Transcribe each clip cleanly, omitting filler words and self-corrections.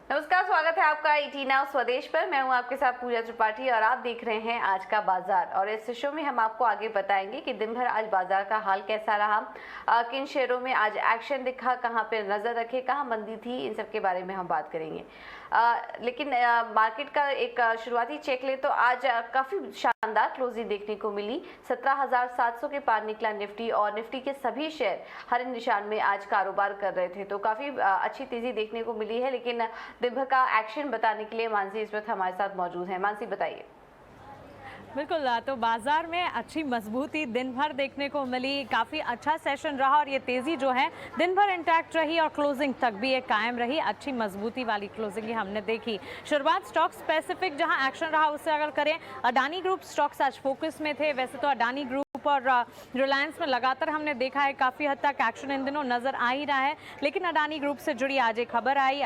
नमस्कार, स्वागत है आपका ईटी नाउ स्वदेश पर। मैं हूं आपके साथ पूजा त्रिपाठी और आप देख रहे हैं आज का बाजार। और इस शो में हम आपको आगे बताएंगे कि दिन भर आज बाजार का हाल कैसा रहा, किन शेयरों में आज एक्शन दिखा, कहां पे नजर रखे, कहां मंदी थी, इन सब के बारे में हम बात करेंगे। लेकिन मार्केट का एक शुरुआती चेक ले तो आज काफी शानदार क्लोजिंग देखने को मिली। 17,700 के पार निकला निफ्टी और निफ्टी के सभी शेयर हरे निशान में आज कारोबार कर रहे थे, तो काफी अच्छी तेजी देखने को मिली है। लेकिन दिन भर का एक्शन बताने के लिए मानसी इस वक्त हमारे साथ मौजूद है। मानसी, बताइए। बिल्कुल, तो बाजार में अच्छी मजबूती दिन भर देखने को मिली। काफ़ी अच्छा सेशन रहा और ये तेज़ी जो है दिन भर इंटैक्ट रही और क्लोजिंग तक भी ये कायम रही। अच्छी मजबूती वाली क्लोजिंग ही हमने देखी। शुरुआत स्टॉक स्पेसिफिक जहां एक्शन रहा उससे अगर करें, अडानी ग्रुप स्टॉक्स आज फोकस में थे। वैसे तो अडानी ग्रुप और रिलायंस में लगातार हमने देखा है काफ़ी हद तक एक्शन इन दिनों नज़र आ ही रहा है, लेकिन अडानी ग्रुप से जुड़ी आज एक खबर आई।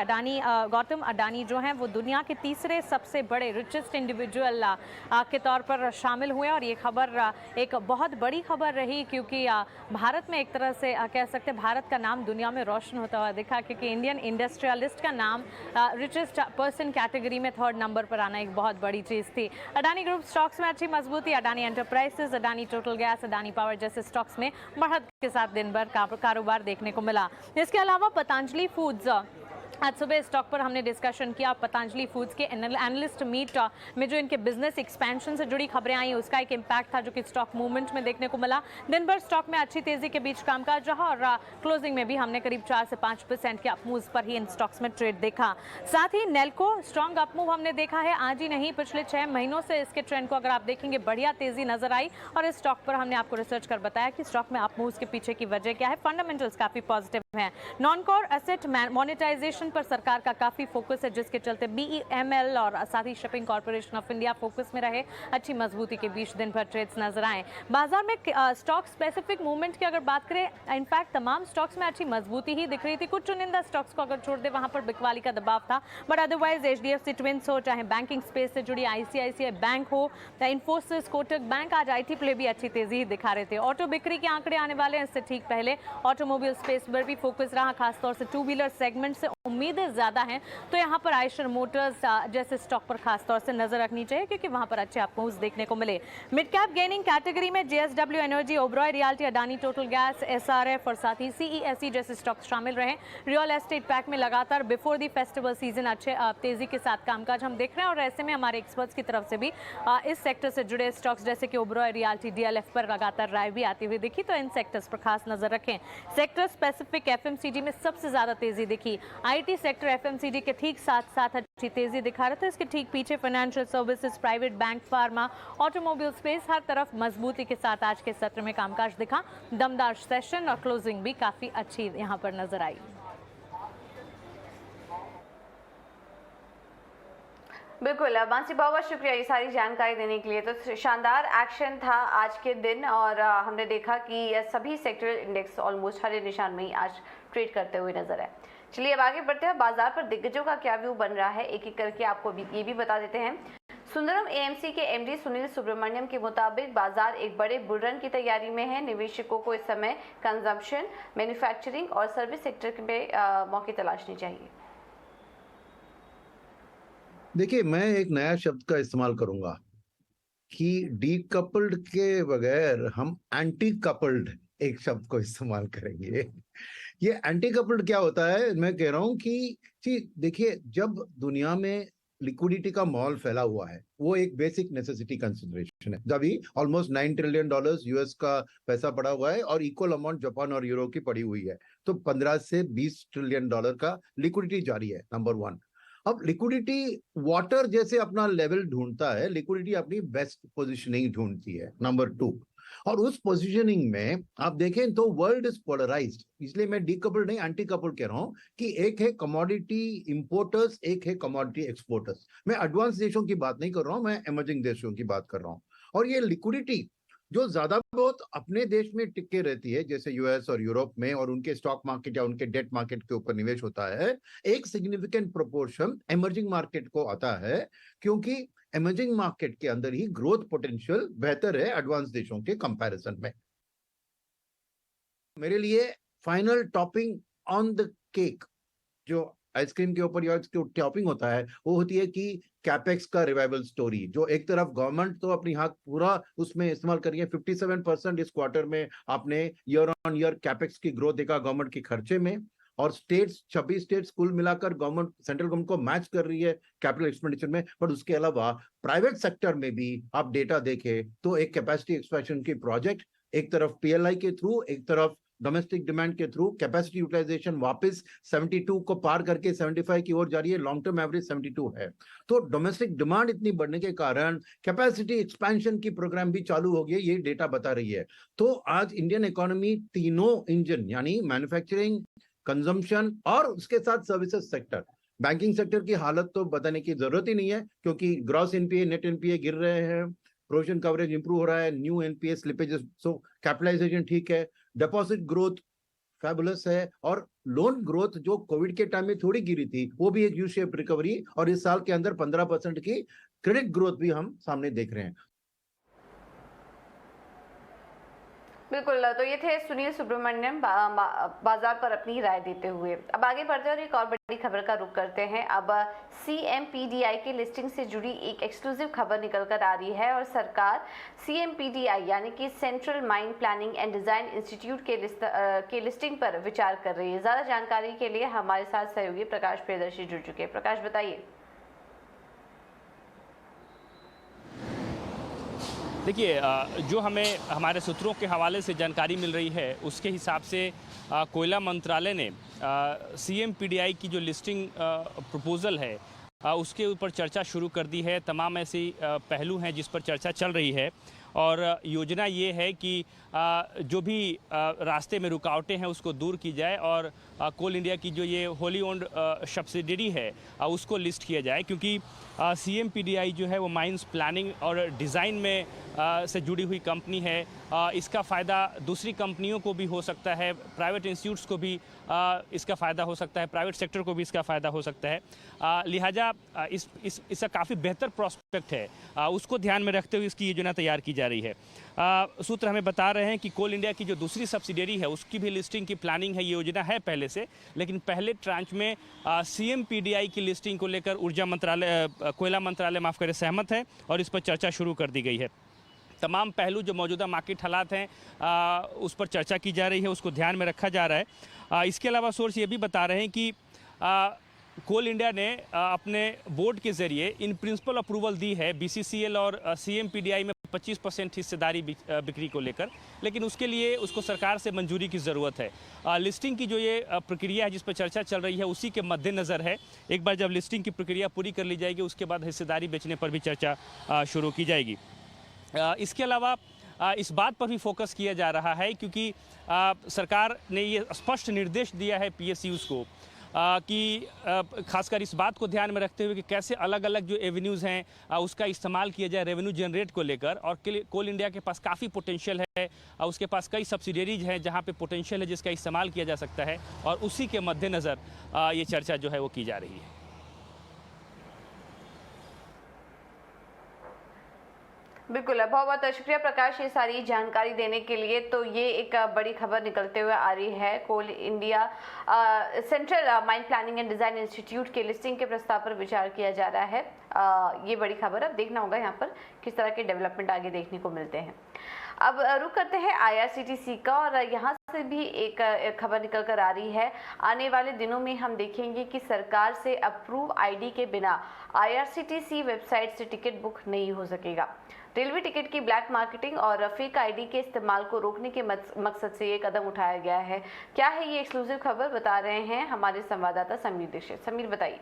गौतम अडानी जो हैं वो दुनिया के तीसरे सबसे बड़े रिचेस्ट इंडिविजुअल के तौर पर शामिल हुए और ये खबर एक बहुत बड़ी खबर रही, क्योंकि भारत में एक तरह से कह सकते हैं भारत का नाम दुनिया में रोशन होता हुआ दिखा, क्योंकि इंडियन इंडस्ट्रियलिस्ट का नाम रिचेस्ट पर्सन कैटेगरी में 3rd नंबर पर आना एक बहुत बड़ी चीज़ थी। अडानी ग्रुप स्टॉक्स में अच्छी मजबूती, Adani enterprises, Adani total gas, Adani power जैसे स्टॉक्स में बढ़त के साथ दिन भर कारोबार देखने को मिला। इसके अलावा पतंजलि फूड्स, आज सुबह स्टॉक पर हमने डिस्कशन किया। पतंजलि फूड्स के एनालिस्ट मीट में जो इनके बिजनेस एक्सपेंशन से जुड़ी खबरें आई, उसका एक इम्पैक्ट था जो कि स्टॉक मूवमेंट में देखने को मिला। दिन भर स्टॉक में अच्छी तेजी के बीच कामकाज रहा और क्लोजिंग में भी हमने करीब 4 से 5% के अपमूव पर ही इन स्टॉक्स में ट्रेड देखा। साथ ही नेल्को स्ट्रॉन्ग अपमूव हमने देखा है, आज ही नहीं पिछले 6 महीनों से इसके ट्रेंड को अगर आप देखेंगे बढ़िया तेजी नजर आई और इस स्टॉक पर हमने आपको रिसर्च कर बताया कि स्टॉक में अपमूव के पीछे की वजह क्या है। फंडामेंटल्स काफी पॉजिटिव हैं। नॉन कोर एसेट मोनेटाइजेशन पर सरकार का काफी फोकस है, जिसके चलते बीईएमएल और साथ ही Shipping Corporation of India focus में रहे। अच्छी मजबूती के बीच दिन भर ट्रेड्स नजर आए। बाजार में स्टॉक स्पेसिफिक मूवमेंट की अगर बात करें, इनफैक्ट तमाम स्टॉक्स में अच्छी मजबूती ही दिख रही थी। कुछ चुनिंदा स्टॉक्स को अगर छोड़ दे वहां पर बिकवाली का दबाव था, बट अदरवाइज एचडीएफसी ट्विंस हो, चाहे बैंकिंग स्पेस से जुड़ी आईसीआईसीआई बैंक हो, इंफोसिस, कोटक बैंक, आज आईटी प्ले भी अच्छी तेजी ही दिखा रहे थे। ऑटो बिक्री के आंकड़े आने वाले हैं, इससे ठीक पहले ऑटोमोबाइल स्पेस पर भी फोकस रहा, खासतौर से 2 व्हीलर सेगमेंट से उम्मीदें ज्यादा हैं, तो यहाँ पर आयशर मोटर्स जैसे स्टॉक पर खासतौर से नजर रखनी चाहिए, क्योंकि वहां पर अच्छे आपको देखने को मिले। मिड कैप गेनिंग कैटेगरी में JSW energy, Oberoi realty, Adani total gas, SRF और साथ ही सीईएससी जैसे स्टॉक्स शामिल रहे। रियल एस्टेट पैक में लगातार बिफोर दी फेस्टिवल सीजन अच्छे तेजी के साथ कामकाज हम देख रहे हैं और ऐसे में हमारे एक्सपर्ट्स की तरफ से भी इस सेक्टर से जुड़े स्टॉक्स जैसे कि ओबरॉय रियल्टी, डीएलएफ पर लगातार राय भी आती हुई दिखी, तो इन सेक्टर्स पर खास नजर रखें। सेक्टर स्पेसिफिक एफएमसीजी में सबसे ज्यादा तेजी दिखी। आईटी सेक्टर एफएमसीजी के ठीक साथ साथ अच्छी तेजी दिखा रहे थे, इसके ठीक पीछे financial services, private bank, pharma, automobile space, हर तरफ मजबूती के साथ आज के सत्र में कामकाज दिखा। दमदार सेशन और क्लोजिंग भी काफी अच्छी यहां पर नजर आई। बिल्कुल मानसी, बहुत बहुत शुक्रिया ये सारी जानकारी देने के लिए। तो शानदार एक्शन था आज के दिन और हमने देखा कि सभी सेक्टरल इंडेक्स ऑलमोस्ट हरे निशान में ही आज ट्रेड करते हुए नजर आए। चलिए अब आगे बढ़ते हैं। बाजार पर दिग्गजों का क्या व्यू बन रहा है, एक एक करके आपको ये भी बता देते हैं। सुंदरम एएमसी के एमडी सुनील सुब्रमण्यम के मुताबिक बाजार एक बड़े बुल रन की तैयारी में है। निवेशकों को इस समय कंजम्पशन, मैन्युफैक्चरिंग और सर्विस सेक्टर में मौके तलाशने चाहिए। देखिए, मैं एक नया शब्द का इस्तेमाल करूंगा कि डीकपल्ड के बगैर हम एंटी कपल्ड एक शब्द को इस्तेमाल करेंगे। ये एंटी कपल्ड क्या होता है? मैं कह रहा हूं कि जी देखिए, जब दुनिया में लिक्विडिटी का माहौल फैला हुआ है, वो एक बेसिक नेसेसिटी कंसिडरेशन है। अभी ऑलमोस्ट $9 ट्रिलियन यूएस का पैसा पड़ा हुआ है और इक्वल अमाउंट जापान और यूरो की पड़ी हुई है, तो 15 से 20 ट्रिलियन डॉलर का लिक्विडिटी जारी है, नंबर 1। अब लिक्विडिटी वाटर जैसे अपना लेवल ढूंढता है, लिक्विडिटी अपनी बेस्ट पोजीशनिंग ढूंढती है, नंबर 2। और उस पोजीशनिंग में आप देखें तो वर्ल्ड इज पोलराइज्ड, इसलिए मैं डीकपल्ड नहीं एंटी कपल्ड कह रहा हूं कि एक है कमोडिटी इंपोर्टर्स, एक है कमोडिटी एक्सपोर्टर्स। मैं एडवांस देशों की बात नहीं कर रहा हूं, मैं इमर्जिंग देशों की बात कर रहा हूं। और ये लिक्विडिटी जो ज्यादा बहुत अपने देश में टिके रहती है, जैसे यूएस और यूरोप में, और उनके स्टॉक मार्केट या उनके डेट मार्केट के ऊपर निवेश होता है, एक सिग्निफिकेंट प्रोपोर्शन इमर्जिंग मार्केट को आता है, क्योंकि इमर्जिंग मार्केट के अंदर ही ग्रोथ पोटेंशियल बेहतर है एडवांस देशों के कंपैरिजन में। मेरे लिए final topping on the cake जो आइसक्रीम के ऊपर या जो टॉपिंग होता है वो होती है कि कैपेक्स का रिवाइवल स्टोरी, जो एक तरफ गवर्नमेंट तो अपनी हाथ पूरा उसमें इस्तेमाल कर रही है। 57% इस क्वार्टर में आपने ईयर ऑन ईयर कैपेक्स की ग्रोथ देखा गवर्नमेंट के खर्चे में, और स्टेट्स 26 स्टेट्स कुल मिलाकर गवर्नमेंट सेंट्रल गवर्नमेंट को मैच कर रही है कैपिटल एक्सपेंडिचर में। पर उसके अलावा प्राइवेट सेक्टर में भी आप डेटा देखें तो एक कैपेसिटी एक्सपेंशन की प्रोजेक्ट, एक तरफ पीएलआई के थ्रू, एक तरफ डोमेस्टिक डिमांड के थ्रू कैपेसिटी यूटिलाइजेशन वापस 72 को पार करके 75 की ओर जा रही है। लॉन्ग टर्म एवरेज 72 है। तो डोमेस्टिक डिमांड इतनी बढ़ने के कारण कैपेसिटी एक्सपेंशन की प्रोग्राम भी चालू हो गई है, ये डेटा बता रही है। तो आज इंडियन इकोनॉमी तीनों इंजन यानी मैन्युफैक्चरिंग, कंजम्पशन और उसके साथ सर्विसेज सेक्टर, बैंकिंग सेक्टर की हालत तो बताने की जरूरत ही नहीं है, क्योंकि ग्रॉस एनपीए नेट एनपीए गिर रहे हैं, प्रोविजन कवरेज इंप्रूव हो रहा है, न्यू एनपीए स्लिपेजेस, सो कैपिटलाइजेशन ठीक है, डिपॉजिट ग्रोथ फैबुलस है, और लोन ग्रोथ जो कोविड के टाइम में थोड़ी गिरी थी वो भी एक यू शेप रिकवरी, और इस साल के अंदर 15% की क्रेडिट ग्रोथ भी हम सामने देख रहे हैं। बिल्कुल, तो ये थे सुनील सुब्रमण्यम बाजार पर अपनी राय देते हुए। अब आगे बढ़ते हैं और एक और बड़ी खबर का रुख करते हैं। अब CMPDI की लिस्टिंग से जुड़ी एक एक्सक्लूसिव खबर निकल कर आ रही है और सरकार CMPDI यानी कि central Mine Planning and design institute के लिस्टिंग पर विचार कर रही है। ज्यादा जानकारी के लिए हमारे साथ सहयोगी प्रकाश प्रियदर्शी जुड़ चुके हैं। प्रकाश, बताइए। देखिए, जो हमें हमारे सूत्रों के हवाले से जानकारी मिल रही है उसके हिसाब से कोयला मंत्रालय ने CMPDI की जो लिस्टिंग प्रपोज़ल है उसके ऊपर चर्चा शुरू कर दी है। तमाम ऐसे पहलू हैं जिस पर चर्चा चल रही है, और योजना ये है कि जो भी रास्ते में रुकावटें हैं उसको दूर की जाए, और कोल इंडिया की जो ये होली ओन्ड सब्सिडियरी है उसको लिस्ट किया जाए, क्योंकि CMPDI जो है वो माइंस प्लानिंग और डिज़ाइन में से जुड़ी हुई कंपनी है। इसका फ़ायदा दूसरी कंपनियों को भी हो सकता है, प्राइवेट इंस्टीट्यूट्स को भी इसका फ़ायदा हो सकता है, प्राइवेट सेक्टर को भी इसका फ़ायदा हो सकता है। लिहाजा इसका काफ़ी बेहतर प्रॉस्पेक्ट है, उसको ध्यान में रखते हुए इसकी योजना तैयार की जा रही है। सूत्र हमें बता रहे हैं कि कोल इंडिया की जो दूसरी सब्सिडियरी है उसकी भी लिस्टिंग की प्लानिंग है, ये योजना है पहले से, लेकिन पहले ट्रांच में CMPDI की लिस्टिंग को लेकर ऊर्जा मंत्रालय, कोयला मंत्रालय माफ़ करें, सहमत है और इस पर चर्चा शुरू कर दी गई है। तमाम पहलू जो मौजूदा मार्केट हालात हैं उस पर चर्चा की जा रही है, उसको ध्यान में रखा जा रहा है। इसके अलावा सोर्स ये भी बता रहे हैं कि कोल इंडिया ने अपने बोर्ड के ज़रिए इन प्रिंसिपल अप्रूवल दी है BCCL और CMPDI में 25% हिस्सेदारी बिक्री को लेकर, लेकिन उसके लिए उसको सरकार से मंजूरी की ज़रूरत है। लिस्टिंग की जो ये प्रक्रिया है जिस पर चर्चा चल रही है उसी के मद्देनज़र है। एक बार जब लिस्टिंग की प्रक्रिया पूरी कर ली जाएगी उसके बाद हिस्सेदारी बेचने पर भी चर्चा शुरू की जाएगी। इसके अलावा इस बात पर भी फोकस किया जा रहा है, क्योंकि सरकार ने ये स्पष्ट निर्देश दिया है PSUs को कि खासकर इस बात को ध्यान में रखते हुए कि कैसे अलग अलग जो एवेन्यूज़ हैं उसका इस्तेमाल किया जाए रेवेन्यू जनरेट को लेकर। और कोल इंडिया के पास काफ़ी पोटेंशियल है, उसके पास कई सब्सिडियरीज हैं जहां पे पोटेंशियल है जिसका इस्तेमाल किया जा सकता है, और उसी के मद्देनज़र ये चर्चा जो है वो की जा रही है। बिल्कुल, बहुत बहुत शुक्रिया प्रकाश ये सारी जानकारी देने के लिए। तो ये एक बड़ी खबर निकलते हुए आ रही है, Coal India Central Mine Planning and Design Institute के लिस्टिंग के प्रस्ताव पर विचार किया जा रहा है। ये बड़ी खबर, अब देखना होगा यहाँ पर किस तरह के डेवलपमेंट आगे देखने को मिलते हैं। अब रुक करते हैं IRCTC का, और यहाँ से भी एक खबर निकल कर आ रही है। आने वाले दिनों में हम देखेंगे कि सरकार से अप्रूव ID के बिना IRCTC वेबसाइट से टिकट बुक नहीं हो सकेगा। रेलवे टिकट की ब्लैक मार्केटिंग और फेक ID के इस्तेमाल को रोकने के मकसद से ये कदम उठाया गया है। क्या है ये एक्सक्लूसिव खबर, बता रहे हैं हमारे संवाददाता समीर दीक्षित। समीर, बताइए।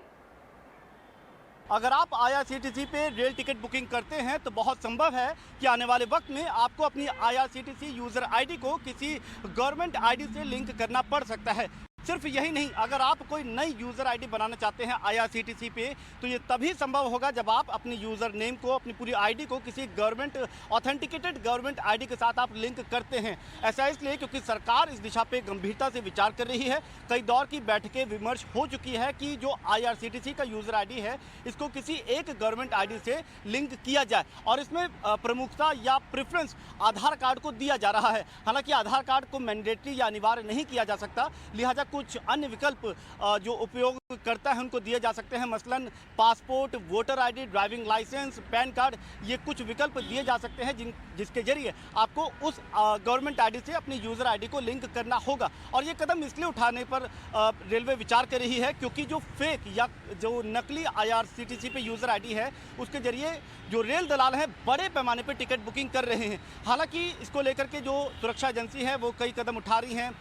अगर आप IRCTC पे रेल टिकट बुकिंग करते हैं तो बहुत संभव है कि आने वाले वक्त में आपको अपनी IRCTC यूज़र ID को किसी गवर्नमेंट ID से लिंक करना पड़ सकता है। सिर्फ यही नहीं, अगर आप कोई नई यूज़र ID बनाना चाहते हैं IRCTC पे तो ये तभी संभव होगा जब आप अपनी यूज़र नेम को, अपनी पूरी ID को किसी गवर्नमेंट ऑथेंटिकेटेड गवर्नमेंट ID के साथ आप लिंक करते हैं। ऐसा इसलिए क्योंकि सरकार इस दिशा पे गंभीरता से विचार कर रही है। कई दौर की बैठकें विमर्श हो चुकी है कि जो IRCTC का यूज़र ID है इसको किसी एक गवर्नमेंट ID से लिंक किया जाए, और इसमें प्रमुखता या प्रेफरेंस आधार कार्ड को दिया जा रहा है। हालांकि आधार कार्ड को मैंडेटरी या अनिवार्य नहीं किया जा सकता, लिहाजा कुछ अन्य विकल्प जो उपयोग करता है उनको दिए जा सकते हैं, मसलन passport, voter ID, driving licence, PAN card, ये कुछ विकल्प दिए जा सकते हैं जिसके जरिए आपको उस गवर्नमेंट आईडी से अपनी यूज़र आईडी को लिंक करना होगा। और ये कदम इसलिए उठाने पर रेलवे विचार कर रही है क्योंकि जो फेक या जो नकली IRCTC पे यूज़र आईडी है उसके जरिए जो रेल दलाल हैं बड़े पैमाने पर टिकट बुकिंग कर रहे हैं। हालांकि इसको लेकर के जो सुरक्षा एजेंसी है वो कई कदम उठा रही हैं।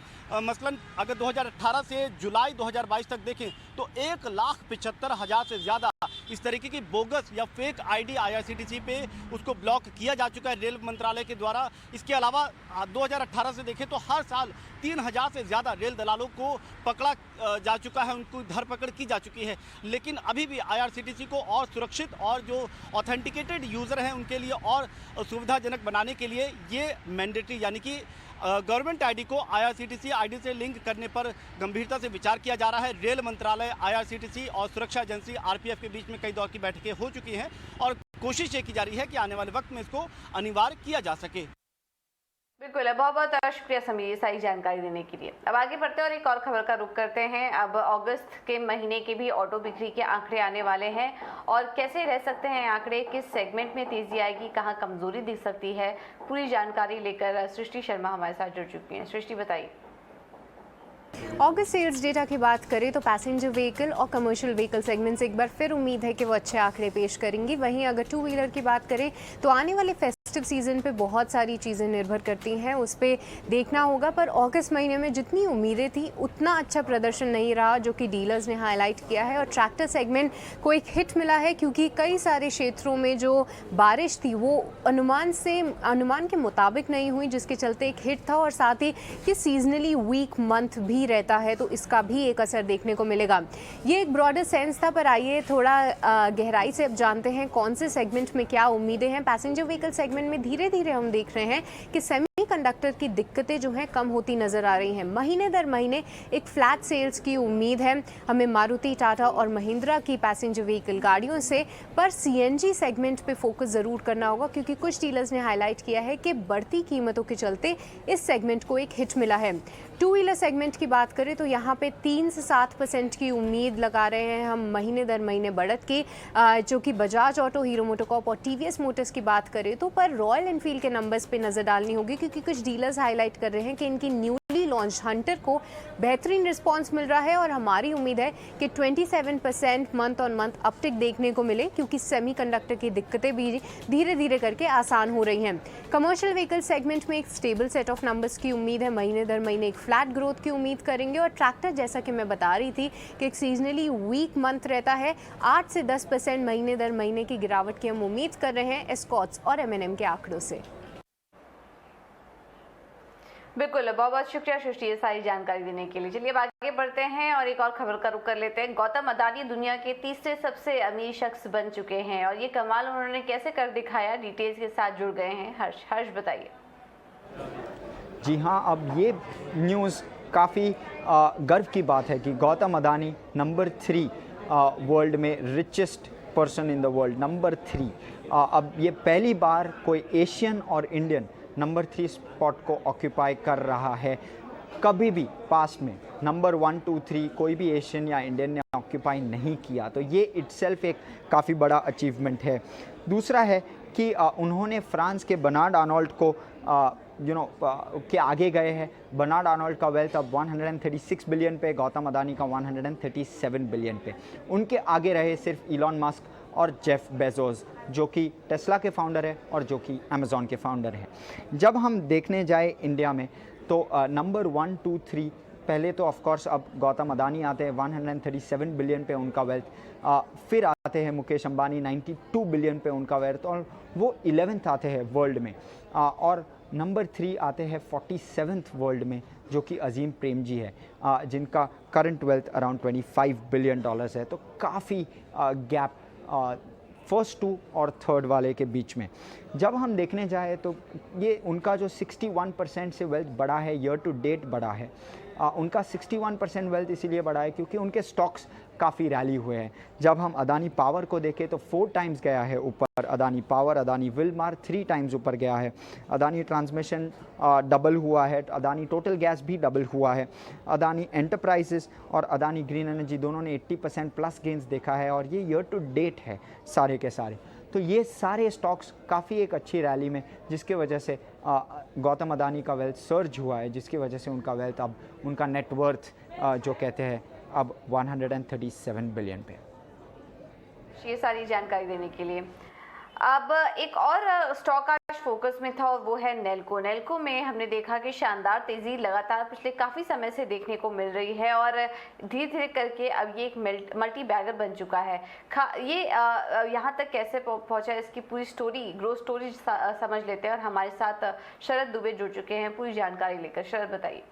मसलन अगर 2018 से जुलाई 2022 तक देखें तो 1,75,000 से ज़्यादा इस तरीके की बोगस या फेक आईडी IRCTC पे उसको ब्लॉक किया जा चुका है रेल मंत्रालय के द्वारा। इसके अलावा 2018 से देखें तो हर साल 3,000 से ज़्यादा रेल दलालों को पकड़ा जा चुका है, उनको धरपकड़ की जा चुकी है। लेकिन अभी भी IRCTC को और सुरक्षित और जो ऑथेंटिकेटेड यूज़र हैं उनके लिए और सुविधाजनक बनाने के लिए ये मैंडेटरी यानी कि गवर्नमेंट आईडी को IRCTC आईडी से लिंक करने पर गंभीरता से विचार किया जा रहा है। रेल मंत्रालय, IRCTC और सुरक्षा एजेंसी RPF के बीच में कई दौर की बैठकें हो चुकी हैं और कोशिश ये की जा रही है कि आने वाले वक्त में इसको अनिवार्य किया जा सके। बिल्कुल, बहुत बहुत शुक्रिया समीर ये सारी जानकारी देने के लिए। अब आगे बढ़ते हैं और एक और खबर का रुख करते हैं। अब अगस्त के महीने के भी ऑटो बिक्री के आंकड़े आने वाले हैं और कैसे रह सकते हैं आंकड़े, किस सेगमेंट में तेजी आएगी, कहां कमजोरी दिख सकती है, पूरी जानकारी लेकर सृष्टि शर्मा हमारे साथ जुड़ चुकी हैं। सृष्टि बताइए। अगस्त सेल्स डेटा की बात करें तो पैसेंजर व्हीकल और कमर्शियल व्हीकल सेगमेंट से एक बार फिर उम्मीद है कि वो अच्छे आंकड़े पेश करेंगी। वहीं अगर टू व्हीलर की बात करें तो आने वाले फेस्टिव सीजन पे बहुत सारी चीज़ें निर्भर करती हैं, उस पर देखना होगा। पर अगस्त महीने में जितनी उम्मीदें थी उतना अच्छा प्रदर्शन नहीं रहा, जो कि डीलर्स ने हाईलाइट किया है। और ट्रैक्टर सेगमेंट को एक हिट मिला है क्योंकि कई सारे क्षेत्रों में जो बारिश थी वो अनुमान के मुताबिक नहीं हुई, जिसके चलते एक हिट था। और साथ ही ये सीजनली वीक मंथ भी रहता है तो इसका भी एक असर देखने को मिलेगा। ये एक ब्रॉडर सेंस था, पर आइए थोड़ा गहराई से अब जानते हैं कौन से सेगमेंट में क्या उम्मीदें हैं। पैसेंजर व्हीकल सेगमेंट में धीरे धीरे हम देख रहे हैं कि सेमीकंडक्टर की दिक्कतें जो हैं कम होती नजर आ रही हैं। महीने दर महीने एक फ्लैट सेल्स की उम्मीद है हमें मारुति, टाटा और महिंद्रा की पैसेंजर व्हीकल गाड़ियों से। पर CNG सेगमेंट पे फोकस ज़रूर करना होगा क्योंकि कुछ डीलर्स ने हाईलाइट किया है कि बढ़ती कीमतों के चलते इस सेगमेंट को एक हिट मिला है। टू व्हीलर सेगमेंट की बात करें तो यहाँ पे 3 से 7% की उम्मीद लगा रहे हैं हम महीने दर महीने बढ़त की, जो कि बजाज ऑटो, हीरो मोटोकॉर्प और TVS मोटर्स की बात करें तो पर रॉयल एनफील्ड के नंबर्स पे नज़र डालनी होगी क्योंकि कुछ डीलर्स हाईलाइट कर रहे हैं कि इनकी न्यूली लॉन्च हंटर को बेहतरीन रिस्पांस मिल रहा है। और हमारी उम्मीद है कि 27% मंथ ऑन मंथ अपटिक देखने को मिले क्योंकि सेमीकंडक्टर की दिक्कतें भी धीरे धीरे करके आसान हो रही हैं। कमर्शियल व्हीकल सेगमेंट में एक स्टेबल सेट ऑफ नंबर्स की उम्मीद है, महीने दर महीने एक फ्लैट ग्रोथ की उम्मीद करेंगे। और ट्रैक्टर, जैसा कि मैं बता रही थी कि एक सीजनली वीक मंथ रहता है, 8 से 10% महीने दर महीने की गिरावट की हम उम्मीद कर रहे हैं एस्कॉर्ट्स और M&M के आंकड़ों से। बिल्कुल, बहुत बहुत शुक्रिया सृष्टि ये सारी जानकारी देने के लिए। चलिए अब आगे बढ़ते हैं और एक और खबर का रुख कर लेते हैं। गौतम अदानी दुनिया के तीसरे सबसे अमीर शख्स बन चुके हैं और ये कमाल उन्होंने कैसे कर दिखाया, डिटेल्स के साथ जुड़ गए हैं हर्ष बताइए। जी हाँ, अब ये न्यूज़ काफ़ी गर्व की बात है कि गौतम अदानी नंबर 3 वर्ल्ड में richest person in the world, number 3। अब ये पहली बार कोई एशियन और इंडियन नंबर 3 स्पॉट को ऑक्यूपाई कर रहा है। कभी भी पास्ट में नंबर 1, 2, 3 कोई भी एशियन या इंडियन ने ऑक्यूपाई नहीं किया, तो ये इटसेल्फ एक काफ़ी बड़ा अचीवमेंट है। दूसरा है कि उन्होंने फ्रांस के बर्नार्ड आर्नोल्ड को के आगे गए हैं। बर्नार्ड आर्नोल्ड का वेल्थ अब 136 बिलियन पे, गौतम अदानी का 137 बिलियन पे। उनके आगे रहे सिर्फ इलॉन मस्क और जेफ बेजोस, जो कि टेस्ला के फाउंडर है और जो कि अमेज़ॉन के फाउंडर हैं। जब हम देखने जाए इंडिया में तो नंबर 1, 2, 3 पहले तो ऑफ कोर्स अब गौतम अदानी आते हैं, 137 बिलियन पे उनका वेल्थ। फिर आते हैं मुकेश अंबानी, 92 बिलियन पे उनका वेल्थ, और वो 11th आते हैं वर्ल्ड में। और नंबर 3 आते हैं 47th वर्ल्ड में, जो कि अजीम प्रेमजी है, जिनका करंट वेल्थ अराउंड $25 बिलियन है। तो काफ़ी गैप फर्स्ट 2 और थर्ड वाले के बीच में। जब हम देखने जाए तो ये उनका जो 61% से वेल्थ बढ़ा है, ईयर टू डेट बढ़ा है। उनका 61% वेल्थ इसीलिए बढ़ा है क्योंकि उनके स्टॉक्स काफ़ी रैली हुए हैं। जब हम अदानी पावर को देखें तो 4 टाइम्स गया है ऊपर Adani power, Adani Wilmar 3 times ऊपर गया है, अदानी ट्रांसमिशन डबल हुआ है, अदानी टोटल गैस भी डबल हुआ है, अदानी एंटरप्राइजेस और अदानी ग्रीन एनर्जी दोनों ने 80% प्लस गेंस देखा है और ये ईयर टू डेट है सारे के सारे। तो ये सारे स्टॉक्स काफ़ी एक अच्छी रैली में, जिसके वजह से गौतम अदानी का वेल्थ सर्ज हुआ है, जिसकी वजह से उनका वेल्थ अब उनका नेटवर्थ जो कहते हैं अब 137 बिलियन पे। ये सारी जानकारी देने के लिए। अब एक और स्टॉक आज फोकस में था और वो है नेल्को। नेल्को में हमने देखा कि शानदार तेजी लगातार पिछले काफ़ी समय से देखने को मिल रही है और धीरे धीरे करके अब ये एक मल्टी बैगर बन चुका है। ये यहाँ तक कैसे पहुँचा, इसकी पूरी स्टोरी, ग्रोथ स्टोरी समझ लेते हैं और हमारे साथ शरद दुबे जुड़ चुके हैं पूरी जानकारी लेकर। शरद बताइए।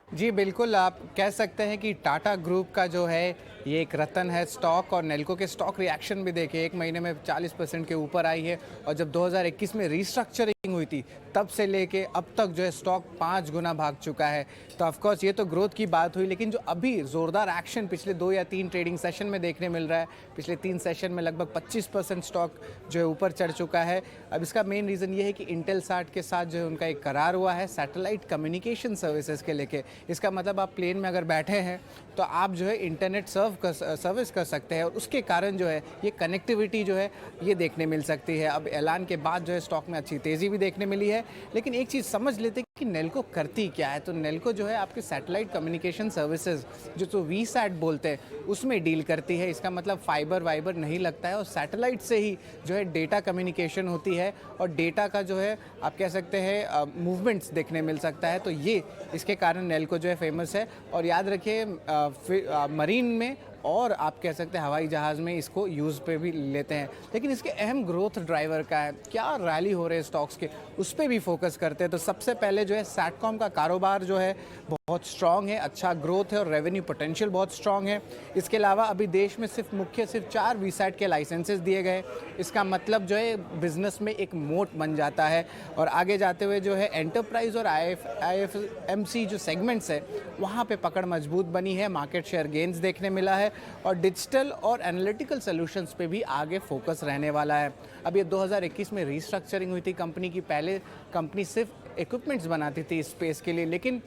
जी बिल्कुल, आप कह सकते हैं कि टाटा ग्रुप का जो है ये एक रतन है स्टॉक, और नेल्को के स्टॉक रिएक्शन भी देखिए, एक महीने में 40% के ऊपर आई है और जब 2021 में रीस्ट्रक्चरिंग हुई थी तब से लेके अब तक जो है स्टॉक 5 गुना भाग चुका है। तो ऑफकोर्स ये तो ग्रोथ की बात हुई, लेकिन जो अभी ज़ोरदार एक्शन पिछले 2 या 3 ट्रेडिंग सेशन में देखने मिल रहा है, पिछले 3 सेशन में लगभग 25% स्टॉक जो है ऊपर चढ़ चुका है। अब इसका मेन रीज़न ये है कि इंटेलसाट के साथ जो है उनका एक करार हुआ है सैटेलाइट कम्युनिकेशन सर्विसेज के लेके। इसका मतलब आप प्लेन में अगर बैठे हैं तो आप जो है इंटरनेट सर्विस कर सकते हैं और उसके कारण जो है ये कनेक्टिविटी जो है ये देखने मिल सकती है। अब ऐलान के बाद जो है स्टॉक में अच्छी तेज़ी भी देखने मिली है, लेकिन एक चीज़ समझ लेते कि नेल्को करती क्या है। तो नेल्को जो है आपके सैटेलाइट कम्युनिकेशन सर्विसेज जो तो वीसैट बोलते हैं उसमें डील करती है। इसका मतलब फाइबर वाइबर नहीं लगता है और सैटेलाइट से ही जो है डेटा कम्युनिकेशन होती है और डेटा का जो है आप कह सकते हैं मूवमेंट्स देखने मिल सकता है। तो ये इसके कारण नेल्को जो है फेमस है। और याद रखिए मरीन में और आप कह सकते हैं हवाई जहाज़ में इसको यूज़ पे भी लेते हैं। लेकिन इसके अहम ग्रोथ ड्राइवर का है, क्या रैली हो रहे हैं स्टॉक्स के, उस पर भी फोकस करते हैं। तो सबसे पहले जो है सैटकॉम का कारोबार जो है बहुत स्ट्रॉन्ग है, अच्छा ग्रोथ है और रेवेन्यू पोटेंशियल बहुत स्ट्रॉन्ग है। इसके अलावा अभी देश में सिर्फ 4 वीसैट के लाइसेंसेस दिए गए। इसका मतलब जो है बिजनेस में एक मोट बन जाता है। और आगे जाते हुए जो है एंटरप्राइज और IFMC जो सेगमेंट्स है वहाँ पे पकड़ मजबूत बनी है, मार्केट शेयर गेन्स देखने मिला है और डिजिटल और एनालिटिकल सॉल्यूशंस पे भी आगे फोकस रहने वाला है। अब ये 2021 में रीस्ट्रक्चरिंग हुई थी कंपनी की। पहले कंपनी सिर्फ इक्विपमेंट्स बनाती थी स्पेस के लिए, लेकिन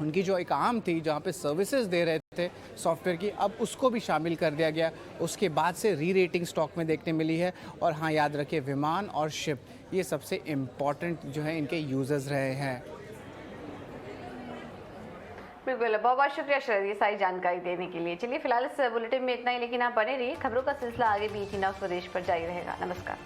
उनकी जो एक आर्म थी जहाँ पे सर्विसेज दे रहे थे सॉफ्टवेयर की, अब उसको भी शामिल कर दिया गया। उसके बाद से री रेटिंग स्टॉक में देखने मिली है। और हाँ, याद रखिए विमान और शिप ये सबसे इम्पॉर्टेंट जो है इनके यूजर्स रहे हैं। बिल्कुल, बहुत बहुत शुक्रिया शरद ये सारी जानकारी देने के लिए। चलिए फिलहाल इस बुलेटिन में इतना ही, लेकिन आप बने रहिए, खबरों का सिलसिला आगे भी 18 स्वदेश पर जारी रहेगा। नमस्कार।